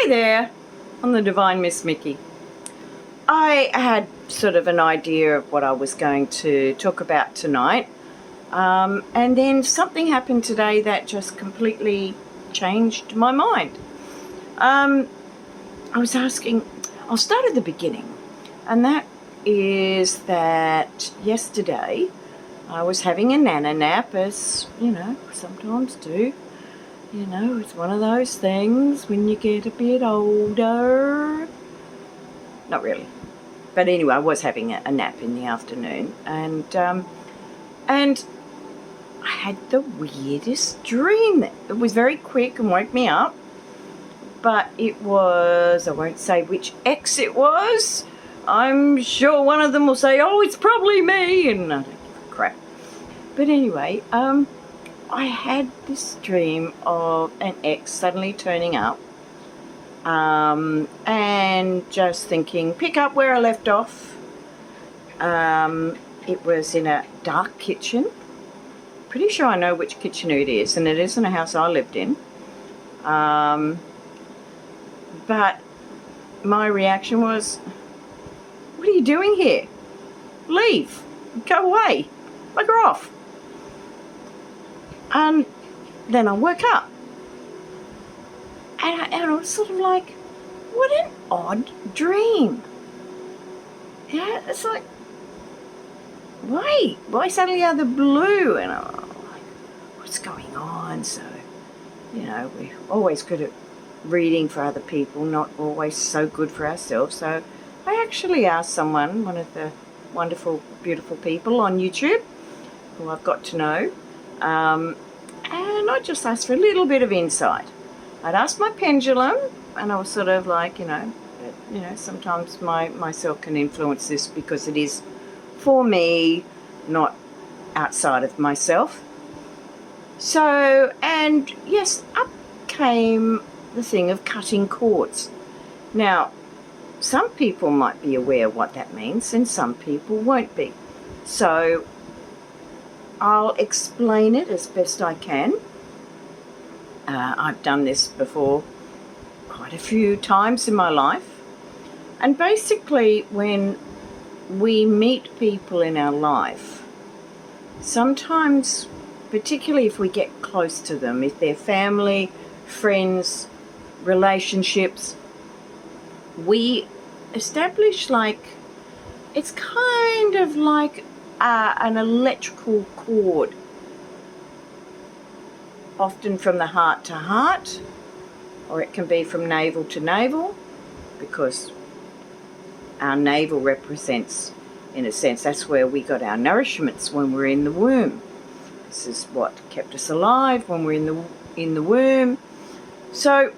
Hi there, I'm the Divine Miss Mikki. I had sort of an idea of what I was going to talk about tonight, and then something happened today that just completely changed my mind. I was asking, I'll start at the beginning, and that is that yesterday I was having a nana nap, as you know, sometimes do. You know, it's one of those things when you get a bit older. Not really. But anyway, I was having a nap in the afternoon, and I had the weirdest dream. It was very quick and woke me up, but it was, I won't say which ex it was. I'm sure one of them will say, oh, it's probably me, and I don't give a crap. But anyway, I had this dream of an ex suddenly turning up, and just thinking, pick up where I left off. It was in a dark kitchen. Pretty sure I know which kitchen it is, and it isn't a house I lived in. But my reaction was, what are you doing here? Leave. Go away. Bugger off. And then I woke up. And I was sort of like, what an odd dream. Yeah, it's like, why suddenly out of the blue? And I'm like, what's going on? So, you know, we're always good at reading for other people, not always so good for ourselves. So I actually asked someone, one of the wonderful, beautiful people on YouTube, who I've got to know, and I just asked for a little bit of insight. I'd asked my pendulum, and I was sort of like, sometimes myself can influence this because it is for me, not outside of myself. So, and yes, up came the thing of cutting cords. Now, some people might be aware what that means, and some people won't be. So, I'll explain it as best I can. I've done this before quite a few times in my life. And basically, when we meet people in our life, sometimes, particularly if we get close to them, if they're family, friends, relationships, we establish it's kind of like an electrical cord, often from the heart to heart, or it can be from navel to navel, because our navel represents, in a sense, that's where we got our nourishments when we're in the womb. This is what kept us alive when we're in the womb. So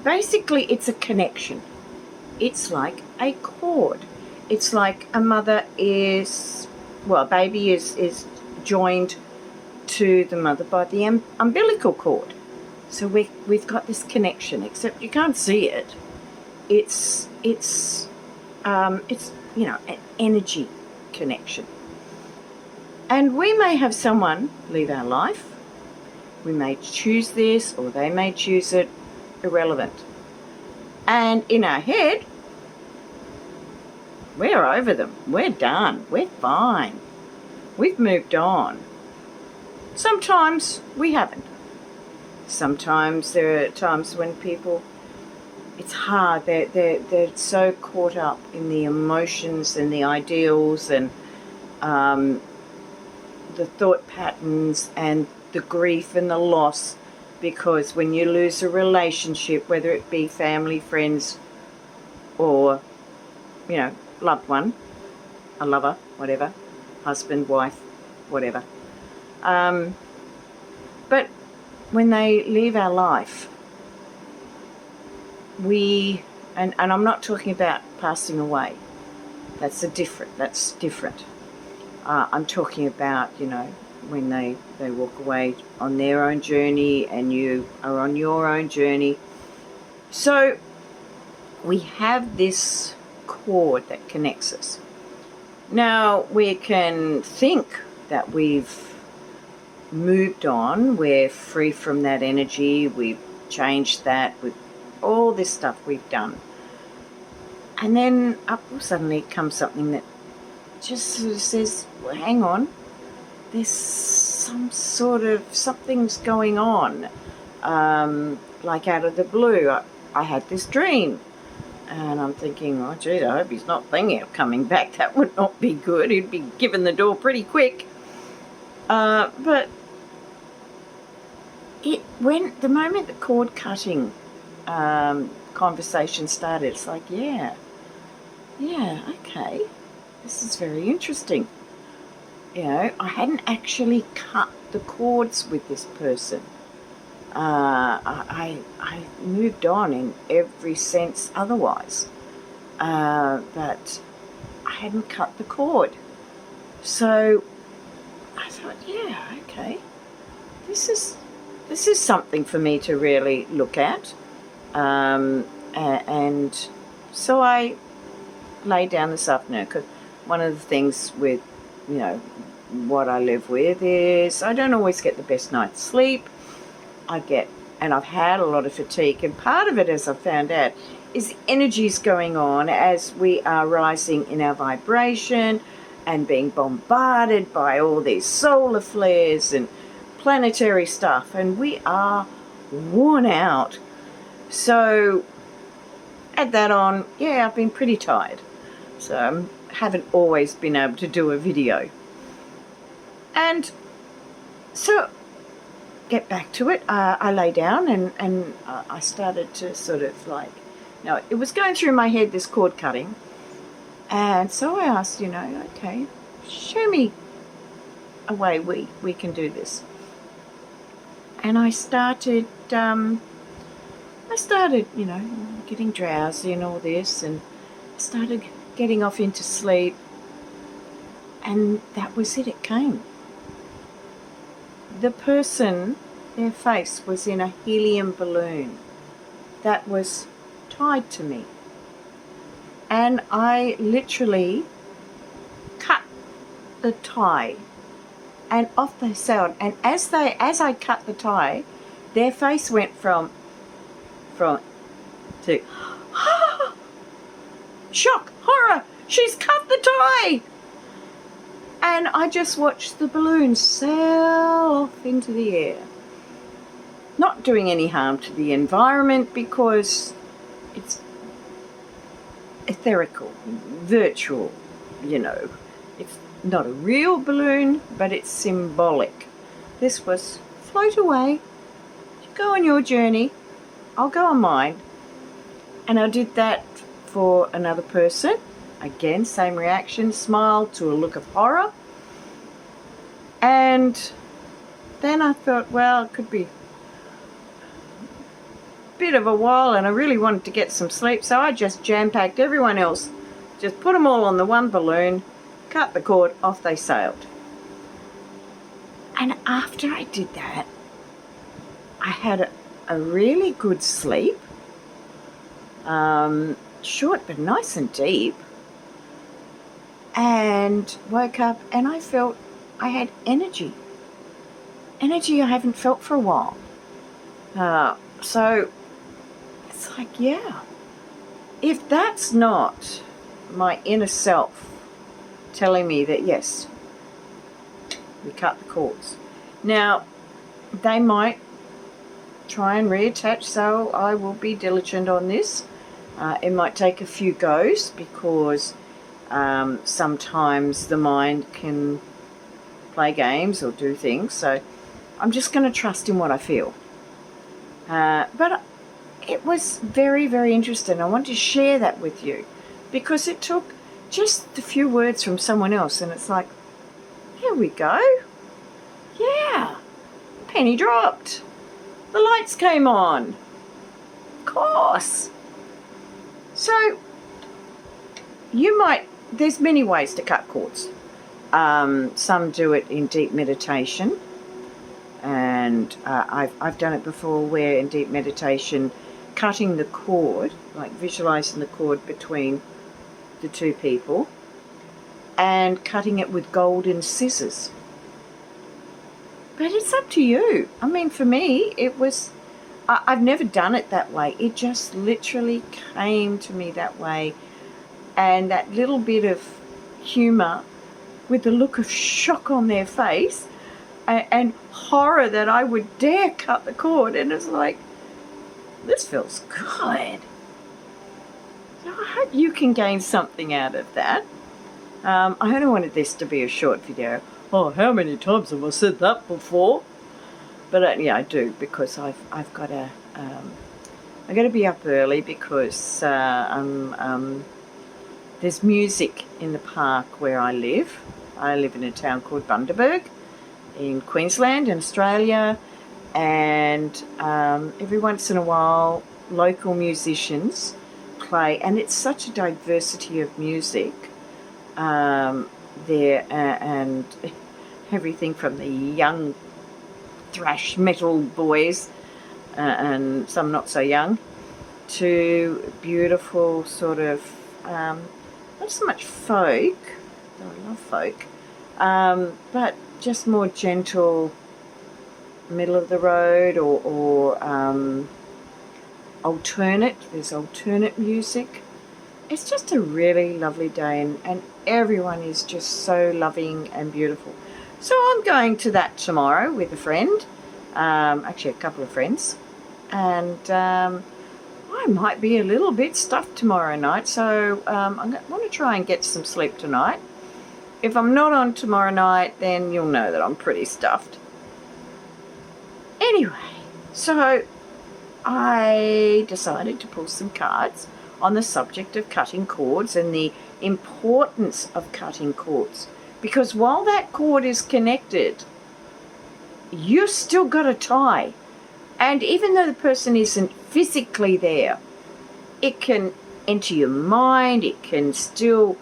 basically it's a connection. It's like a cord. It's like a mother a baby is joined to the mother by the umbilical cord. So we've got this connection, except you can't see it. It's an energy connection. And we may have someone leave our life. We may choose this, or they may choose it. Irrelevant. And in our head, we're over them. We're done. We're fine. We've moved on. Sometimes we haven't. Sometimes there are times when people, it's hard. They're so caught up in the emotions and the ideals and the thought patterns and the grief and the loss, because when you lose a relationship, whether it be family, friends, or, loved one, a lover, whatever, husband, wife, whatever. But when they leave our life, and I'm not talking about passing away. That's different. I'm talking about, when they walk away on their own journey and you are on your own journey. So we have this cord that connects us. Now, we can think that we've moved on, we're free from that energy, we've changed that, we've all this stuff we've done. And then up suddenly comes something that just sort of says, well, hang on, there's something's going on. Like out of the blue, I had this dream. And I'm thinking, oh, gee, I hope he's not thinking of coming back. That would not be good. He'd be given the door pretty quick. But the moment the cord cutting conversation started, it's like, yeah, okay, this is very interesting. You know, I hadn't actually cut the cords with this person. I moved on in every sense otherwise, but I hadn't cut the cord. So I thought, yeah, okay, this is something for me to really look at, and so I lay down this afternoon, because one of the things with, you know, what I live with is I don't always get the best night's sleep. And I've had a lot of fatigue, and part of it, as I've found out, is energies going on as we are rising in our vibration and being bombarded by all these solar flares and planetary stuff, and we are worn out. So add that on, yeah, I've been pretty tired, so I haven't always been able to do a video. And so get back to it, I lay down and I started to sort of like, no, it was going through my head, this cord cutting, and so I asked, you know, okay, show me a way we can do this. And I started, you know, getting drowsy and all this, and I started getting off into sleep, and that was it, it came. The person, their face was in a helium balloon that was tied to me. And I literally cut the tie, and off they sailed. And as I cut the tie, their face went from to shock, horror, she's cut the tie. And I just watched the balloon sail off into the air. Not doing any harm to the environment, because it's etherical, virtual, you know. It's not a real balloon, but it's symbolic. This was float away, you go on your journey, I'll go on mine. And I did that for another person. Again, same reaction, smile to a look of horror. And then I thought, well, it could be a bit of a while, and I really wanted to get some sleep, so I just jam-packed everyone else, just put them all on the one balloon, cut the cord, off they sailed. And after I did that, I had a really good sleep, short but nice and deep, and woke up and I felt I had energy I haven't felt for a while. So it's like, yeah, if that's not my inner self telling me that yes, we cut the cords. Now, they might try and reattach, so I will be diligent on this. It might take a few goes, because sometimes the mind can play games or do things, so I'm just going to trust in what I feel. But it was very, very interesting. I want to share that with you, because it took just a few words from someone else, and it's like, here we go. Yeah, penny dropped. The lights came on. Of course. So there's many ways to cut cords. Some do it in deep meditation, and I've done it before, where in deep meditation, cutting the cord, like visualizing the cord between the two people, and cutting it with golden scissors. But it's up to you. I mean, for me, it was I've never done it that way. It just literally came to me that way. And that little bit of humour with the look of shock on their face and horror that I would dare cut the cord. And it's like, this feels good. So I hope you can gain something out of that. I only wanted this to be a short video. Oh, how many times have I said that before? But yeah, I do, because I've got to I got to be up early because there's music in the park where I live. I live in a town called Bundaberg in Queensland in Australia, and every once in a while local musicians play, and it's such a diversity of music there, and everything from the young thrash metal boys and some not so young to beautiful sort of not so much folk, though I love folk, but just more gentle, middle of the road, or alternate. There's alternate music. It's just a really lovely day, and everyone is just so loving and beautiful. So I'm going to that tomorrow with a friend, actually a couple of friends, and I might be a little bit stuffed tomorrow night, so I want to try and get some sleep tonight. If I'm not on tomorrow night, then you'll know that I'm pretty stuffed. Anyway, so I decided to pull some cards on the subject of cutting cords and the importance of cutting cords. Because while that cord is connected, you still got a tie. And even though the person isn't physically there, it can enter your mind, it can still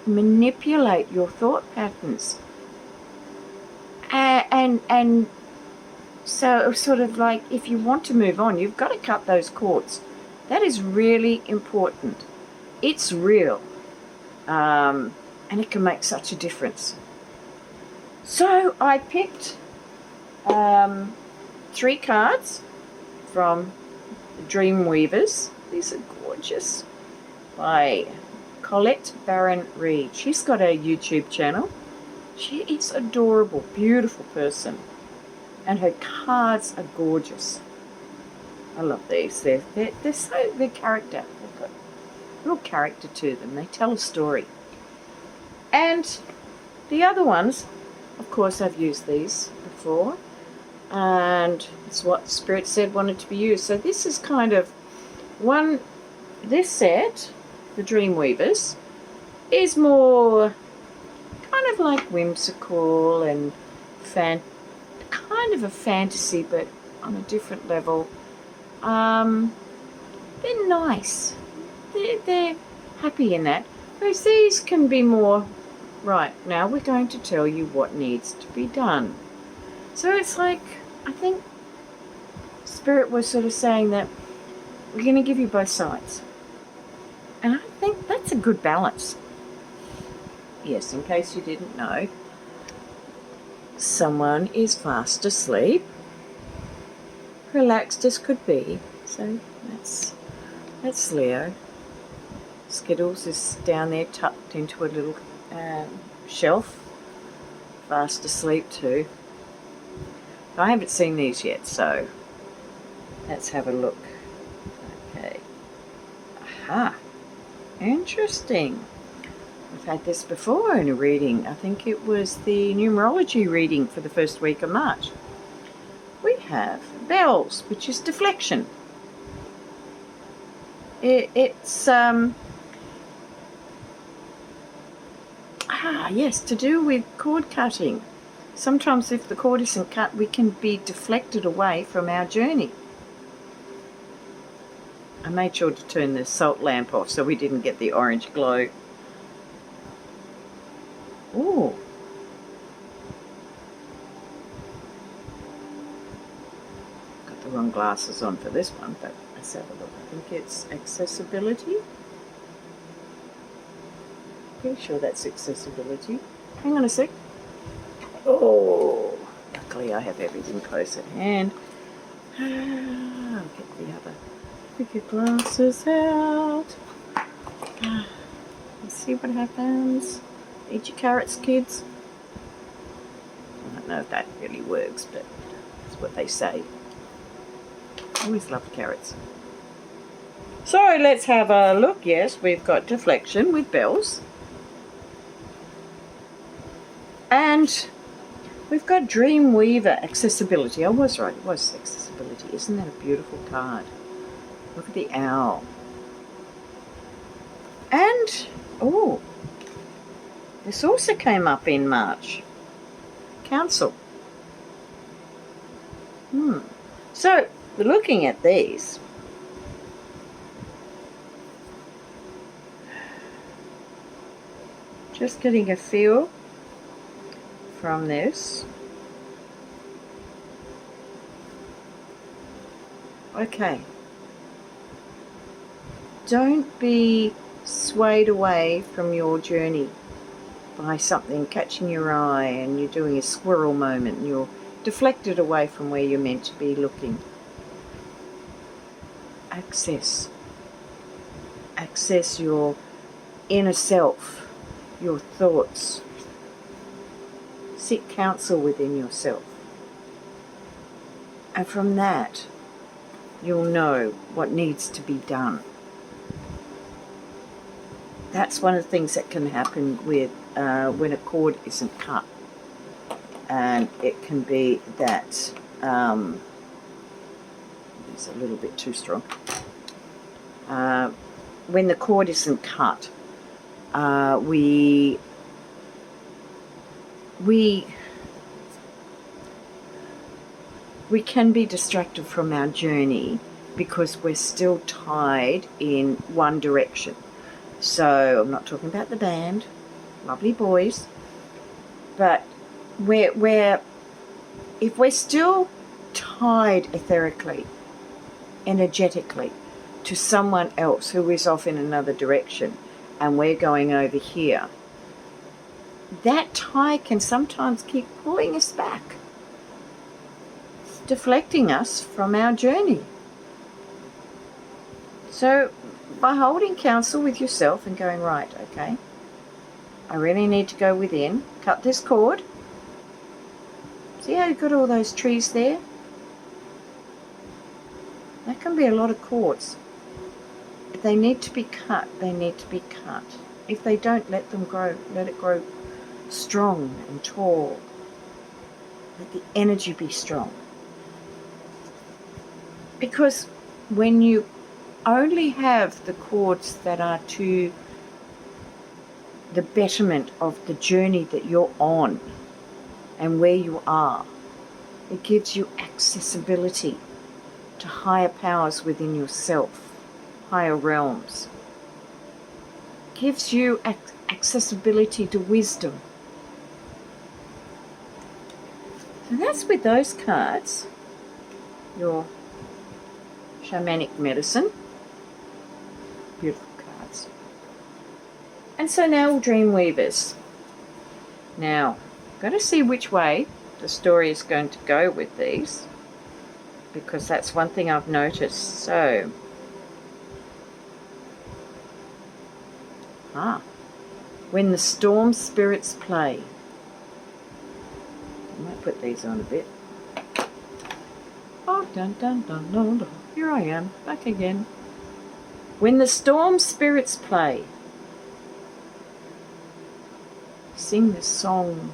manipulate your thought patterns. And so sort of like, if you want to move on, you've got to cut those cords. That is really important. It's real. And it can make such a difference. So I picked 3 cards from Dream Weavers. These are gorgeous. By Colette Barron Reed. She's got a YouTube channel. She is adorable, beautiful person. And her cards are gorgeous. I love these. They're character. They've got real character to them. They tell a story. And the other ones, of course, I've used these before, and it's what Spirit said wanted to be used. So this is kind of this set, the Dream Weavers, is more kind of like whimsical and kind of a fantasy, but on a different level. They're nice. They're happy in that. Whereas these can be more, right, now we're going to tell you what needs to be done. So it's like, I think Spirit was sort of saying that we're going to give you both sides. And I think that's a good balance. Yes, in case you didn't know, someone is fast asleep, relaxed as could be. So that's Leo. Skittles is down there tucked into a little shelf, fast asleep too. I haven't seen these yet, so let's have a look. Okay. Aha. Interesting. I've had this before in a reading. I think it was the numerology reading for the first week of March. We have bells, which is deflection. It's yes, to do with cord cutting. Sometimes if the cord isn't cut, we can be deflected away from our journey. I made sure to turn the salt lamp off so we didn't get the orange glow. Ooh. Got the wrong glasses on for this one, but let's have a look. I think it's accessibility. Pretty sure that's accessibility. Hang on a sec. Oh, luckily I have everything close at hand. I'll get the other bigger glasses out. Let's see what happens. Eat your carrots, kids. I don't know if that really works, but that's what they say. I always loved carrots. So let's have a look. Yes, we've got deflection with bells. And we've got Dreamweaver, accessibility. I was right, it was accessibility. Isn't that a beautiful card? Look at the owl. And, oh, this also came up in March. Council. So, looking at these, just getting a feel from this. Okay. Don't be swayed away from your journey by something catching your eye and you're doing a squirrel moment and you're deflected away from where you're meant to be looking. Access your inner self, your thoughts. Seek counsel within yourself. And from that, you'll know what needs to be done. That's one of the things that can happen with when a cord isn't cut. And it can be that it's a little bit too strong. When the cord isn't cut, we can be distracted from our journey because we're still tied in one direction. So I'm not talking about the band, lovely boys, but if we're still tied etherically, energetically, to someone else who is off in another direction and we're going over here, that tie can sometimes keep pulling us back, deflecting us from our journey. So by holding counsel with yourself and going, right, okay, I really need to go within, cut this cord. See how you've got all those trees there? That can be a lot of cords. If they need to be cut, they need to be cut. If they don't, let them grow. Let it grow strong and tall. Let the energy be strong. Because when you only have the cords that are to the betterment of the journey that you're on and where you are, it gives you accessibility to higher powers within yourself, higher realms. It gives you accessibility to wisdom. So that's with those cards, your shamanic medicine. Beautiful cards. And so now Dreamweavers. Now, I've got to see which way the story is going to go with these, because that's one thing I've noticed. So, when the storm spirits play. I might put these on a bit. Oh, dun dun dun dun dun. Here I am, back again. When the storm spirits play, sing this song.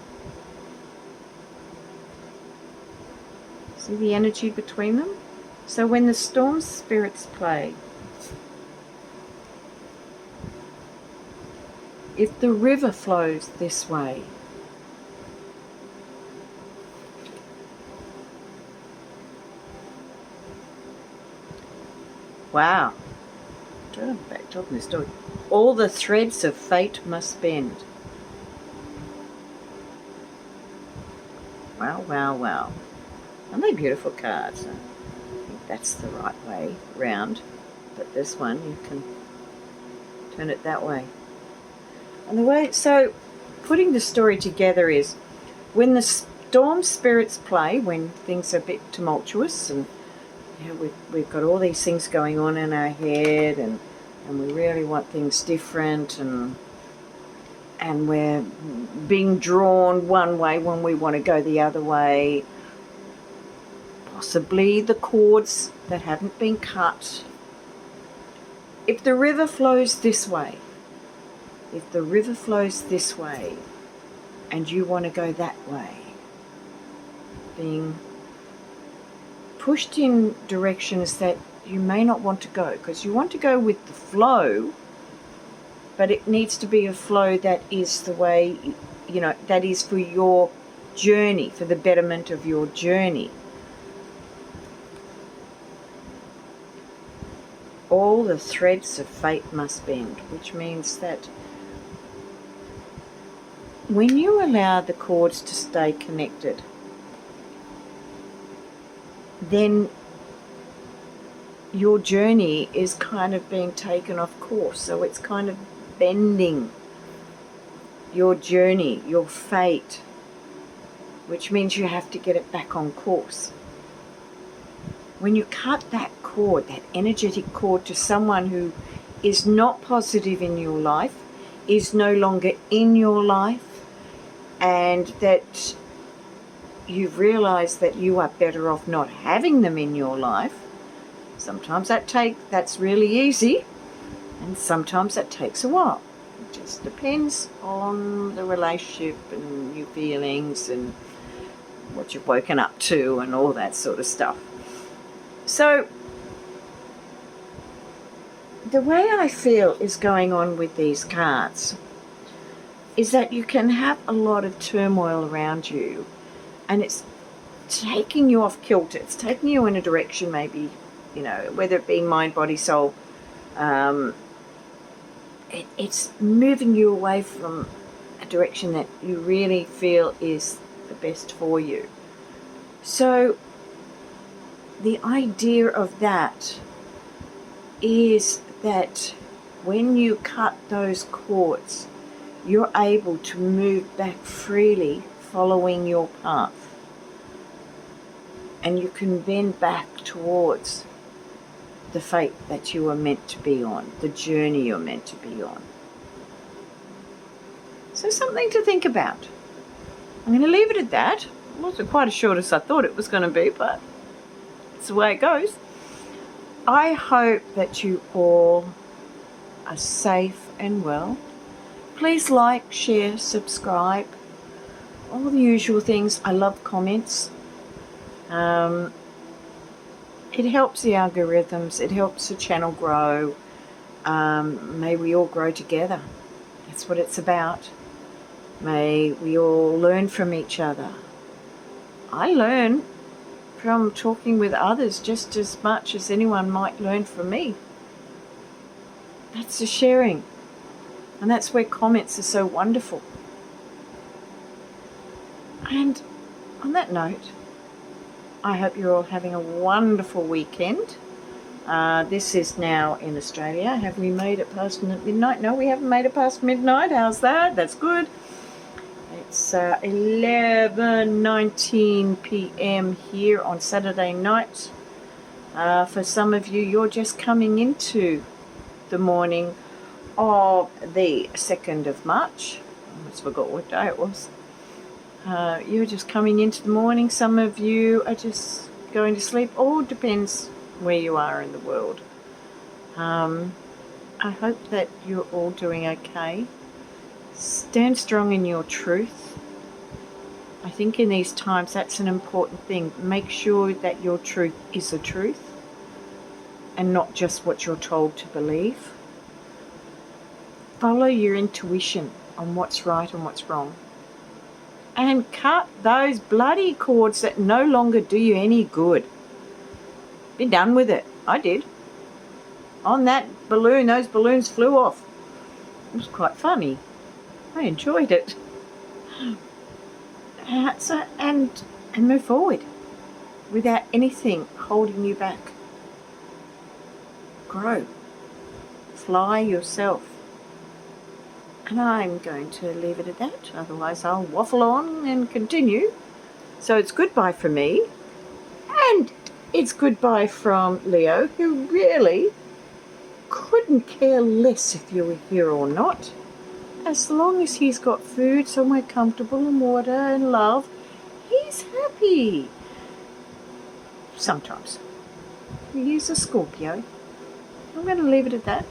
See the energy between them? So when the storm spirits play, if the river flows this way, wow. Back talking the story. All the threads of fate must bend. Wow, wow, wow. Aren't they beautiful cards? I think that's the right way round. But this one, you can turn it that way. And the way, so putting the story together is when the storm spirits play, when things are a bit tumultuous and we've got all these things going on in our head, and we really want things different, and we're being drawn one way when we want to go the other way. Possibly the cords that haven't been cut. If the river flows this way, and you want to go that way, being pushed in directions that you may not want to go, because you want to go with the flow, but it needs to be a flow that is the way, that is for your journey, for the betterment of your journey. All the threads of fate must bend, which means that when you allow the cords to stay connected, then your journey is kind of being taken off course. So it's kind of bending your journey, your fate, which means you have to get it back on course. When you cut that cord, that energetic cord, to someone who is not positive in your life, is no longer in your life, and that you've realized that you are better off not having them in your life, sometimes that's really easy, and sometimes that takes a while. It just depends on the relationship and your feelings and what you've woken up to and all that sort of stuff. So the way I feel is going on with these cards is that you can have a lot of turmoil around you, and it's taking you off kilter. It's taking you in a direction, maybe, whether it be mind, body, soul. It's moving you away from a direction that you really feel is the best for you. So the idea of that is that when you cut those cords, you're able to move back freely following your path. And you can bend back towards the fate that you are meant to be on, the journey you're meant to be on. So something to think about. I'm going to leave it at that. It wasn't quite as short as I thought it was going to be, but it's the way it goes. I hope that you all are safe and well. Please like, share, subscribe, all the usual things. I love comments. It helps the algorithms. It helps the channel grow. May we all grow together. That's what it's about. May we all learn from each other. I learn from talking with others just as much as anyone might learn from me. That's the sharing. And that's where comments are so wonderful. And on that note, I hope you're all having a wonderful weekend. This is now in Australia. Have we made it past midnight? No, we haven't made it past midnight. How's that? That's good. It's 11:19 p.m. here on Saturday night. For some of you, you're just coming into the morning of the 2nd of March. I almost forgot what day it was. You're just coming into the morning. Some of you are just going to sleep. All depends where you are in the world. I hope that you're all doing okay. Stand strong in your truth. I think in these times that's an important thing. Make sure that your truth is the truth and not just what you're told to believe. Follow your intuition on what's right and what's wrong. And cut those bloody cords that no longer do you any good. Be done with it. I did. On that balloon, those balloons flew off. It was quite funny. I enjoyed it. And move forward without anything holding you back. Grow. Fly yourself. And I'm going to leave it at that, otherwise I'll waffle on and continue. So it's goodbye from me, and it's goodbye from Leo, who really couldn't care less if you were here or not. As long as he's got food, somewhere comfortable and water and love, he's happy. Sometimes. He's a Scorpio. I'm going to leave it at that.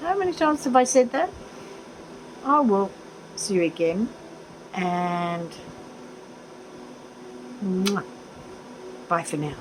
How many times have I said that? I will see you again. And bye for now.